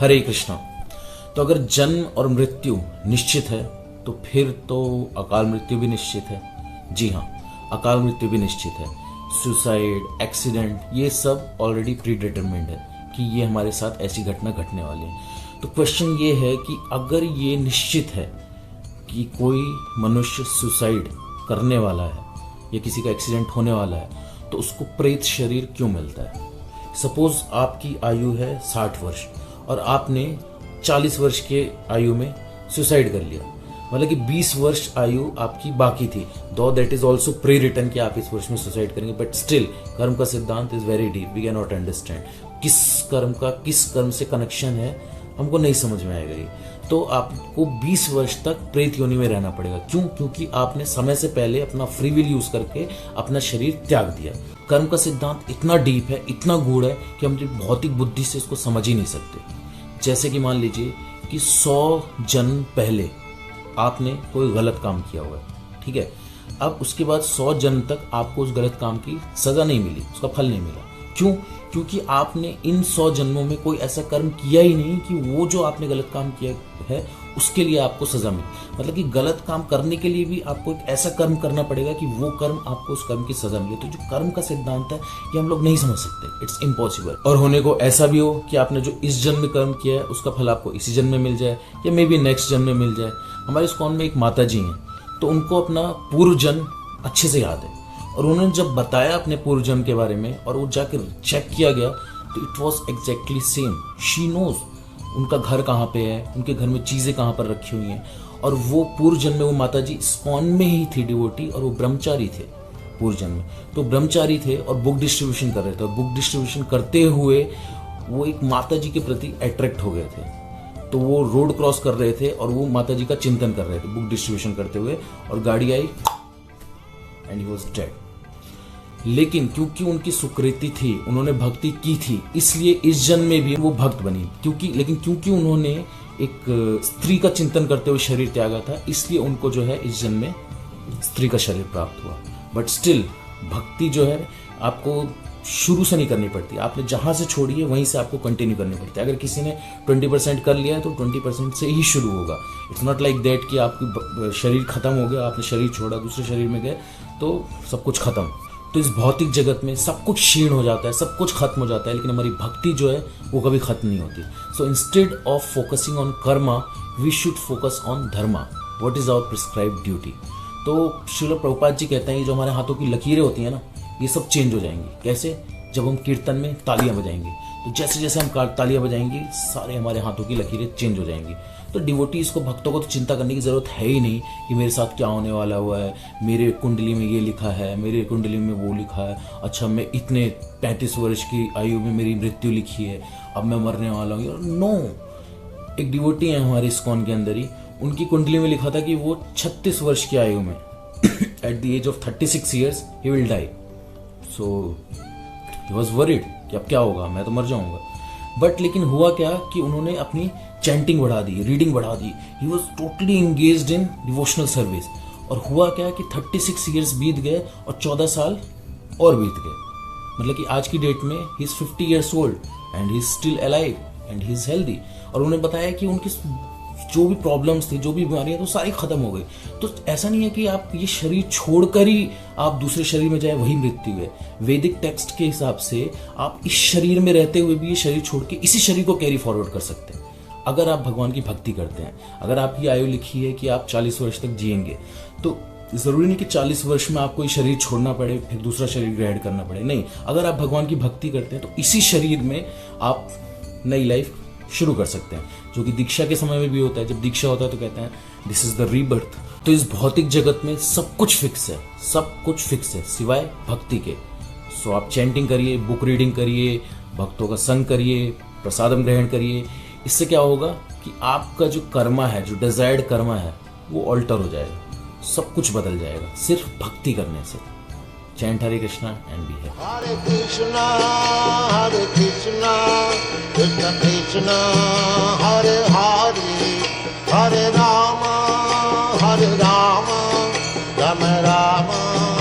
हरे कृष्णा। तो अगर जन्म और मृत्यु निश्चित है तो फिर तो अकाल मृत्यु भी निश्चित है। जी हाँ, अकाल मृत्यु भी निश्चित है। सुसाइड, एक्सीडेंट, ये सब ऑलरेडी प्री डिटरमिन्ड है कि ये हमारे साथ ऐसी घटना घटने वाली है। तो क्वेश्चन ये है कि अगर ये निश्चित है कि कोई मनुष्य सुसाइड करने वाला है या किसी का एक्सीडेंट होने वाला है, तो उसको प्रेत शरीर क्यों मिलता है? सपोज आपकी आयु है 60 वर्ष और आपने 40 वर्ष के आयु में सुसाइड कर लिया, मतलब कि 20 वर्ष आयु आपकी बाकी थी। दो that is also pre written कि आप इस वर्ष में सुसाइड करेंगे, बट स्टिल कर्म का सिद्धांत is very deep, we can not understand किस कर्म से कनेक्शन है, हमको नहीं समझ में आएगा ये। तो आपको 20 वर्ष तक प्रेत योनि में रहना पड़ेगा। क्यों? क्योंकि आपने समय से पहले अपना फ्री विल यूज करके अपना शरीर त्याग दिया। कर्म का सिद्धांत इतना डीप है, इतना गूढ़ है कि हम भौतिक बुद्धि से इसको समझ ही नहीं सकते। जैसे कि मान लीजिए कि 100 जन्म पहले आपने कोई गलत काम किया हुआ है, ठीक है। अब उसके बाद 100 जन्म तक आपको उस गलत काम की सजा नहीं मिली, उसका फल नहीं मिला। क्यों? क्योंकि आपने इन 100 जन्मों में कोई ऐसा कर्म किया ही नहीं कि वो जो आपने गलत काम किया है उसके लिए आपको सजा मिले। मतलब कि गलत काम करने के लिए भी आपको एक ऐसा कर्म करना पड़ेगा कि वो कर्म आपको उस कर्म की सजा मिले। तो जो कर्म का सिद्धांत है ये हम लोग नहीं समझ सकते, इट्स इम्पॉसिबल। और होने को ऐसा भी हो कि आपने जो इस जन्म में कर्म किया है उसका फल आपको इसी जन्म में मिल जाए या मे बी नेक्स्ट जन्म में मिल जाए। हमारे इस्कॉन में एक माता जी हैं, तो उनको अपना पूर्व जन्म अच्छे से याद है और उन्होंने जब बताया अपने पूर्व जन्म के बारे में और वो जाकर चेक किया गया तो it was exactly same. She knows उनका घर कहाँ पे है, उनके घर में चीज़ें कहाँ पर रखी हुई हैं। और वो पूर्व जन्म में वो माता जी इस्कॉन में ही थी डिवोटी, और वो ब्रह्मचारी थे पूर्व जन्म में। तो ब्रह्मचारी थे और बुक डिस्ट्रीब्यूशन कर रहे थे, और बुक डिस्ट्रीब्यूशन करते हुए वो एक माता जी के प्रति अट्रैक्ट हो गए थे। तो वो रोड क्रॉस कर रहे थे और वो माता जी का चिंतन कर रहे थे बुक डिस्ट्रीब्यूशन करते हुए, और गाड़ी आई एंड ही वाज डेड। लेकिन क्योंकि उनकी सुकृति थी, उन्होंने भक्ति की थी, इसलिए इस जन्म में भी वो भक्त बनी। क्योंकि उन्होंने एक स्त्री का चिंतन करते हुए शरीर त्यागा था, इसलिए उनको जो है इस जन्म में स्त्री का शरीर प्राप्त हुआ। बट स्टिल भक्ति जो है आपको शुरू से नहीं करनी पड़ती, आपने जहां से छोड़ी है वहीं से आपको कंटिन्यू करनी पड़ती है। अगर किसी ने 20% कर लिया है तो 20% से ही शुरू होगा। इट्स नॉट लाइक दैट कि आपकी शरीर खत्म हो गया, आपने शरीर छोड़ा, दूसरे शरीर में गए तो सब कुछ खत्म। तो इस भौतिक जगत में सब कुछ क्षीण हो जाता है, सब कुछ खत्म हो जाता है, लेकिन हमारी भक्ति जो है वो कभी खत्म नहीं होती। So instead of focusing on karma we should focus on dharma, what is our prescribed duty. तो श्रील प्रभुपाद जी कहते हैं ये जो हमारे हाथों की लकीरें होती है ना, ये सब चेंज हो जाएंगी। कैसे? जब हम कीर्तन में तालियां बजाएंगे, तो जैसे जैसे हम तालियां बजाएंगे सारे हमारे हाथों की लकीरें चेंज हो जाएंगी। तो डिवोटीज को, भक्तों को तो चिंता करने की जरूरत है ही नहीं कि मेरे साथ क्या होने वाला हुआ है, मेरे कुंडली में ये लिखा है, मेरे कुंडली में वो लिखा है, अच्छा मैं इतने 35 वर्ष की आयु में मेरी मृत्यु लिखी है, अब मैं मरने वाला हूँ। नो, एक डिवोटी है हमारे इस्कॉन के अंदर ही, उनकी कुंडली में लिखा था कि वो 36 वर्ष की आयु में at the age of 36 years he will die. So he was worried कि अब क्या होगा, मैं तो मर जाऊंगा। बट लेकिन हुआ क्या कि उन्होंने अपनी चैंटिंग बढ़ा दी, रीडिंग बढ़ा दी, he was totally engaged in devotional service. और हुआ क्या कि 36 ईयर्स बीत गए और 14 साल और बीत गए। मतलब कि आज की डेट में he is 50 years old and he is still alive and he is healthy. और उन्होंने बताया कि उनकी जो भी प्रॉब्लम्स थी, जो भी बीमारियां तो सारी खत्म हो गई। तो ऐसा नहीं है कि आप ये शरीर छोड़कर ही आप दूसरे शरीर में जाए वही मृत्यु है। वैदिक टेक्स्ट के हिसाब से आप इस शरीर में रहते हुए भी ये शरीर छोड़ के इसी शरीर को कैरी फॉरवर्ड कर सकते हैं अगर आप भगवान की भक्ति करते हैं। अगर आपकी आयु लिखी है कि आप 40 वर्ष तक जिएंगे, तो जरूरी नहीं कि 40 वर्ष में आपको ये शरीर छोड़ना पड़े फिर दूसरा शरीर ग्रहण करना पड़े। नहीं, अगर आप भगवान की भक्ति करते हैं तो इसी शरीर में आप नई लाइफ शुरू कर सकते हैं, जो कि दीक्षा के समय में भी होता है। जब दीक्षा होता है तो कहते हैं दिस इज द रीबर्थ। तो इस भौतिक जगत में सब कुछ फिक्स है, सब कुछ फिक्स है सिवाय भक्ति के। सो आप चैंटिंग करिए, बुक रीडिंग करिए, भक्तों का संग करिए, प्रसादम ग्रहण करिए। इससे क्या होगा कि आपका जो कर्मा है, जो डिजायर्ड कर्मा है, वो ऑल्टर हो जाएगा, सब कुछ बदल जाएगा सिर्फ भक्ति करने से। Chant Hare Krishna and be है। हरे कृष्णा कृष्ण कृष्ण हरे हरे, हरे राम राम राम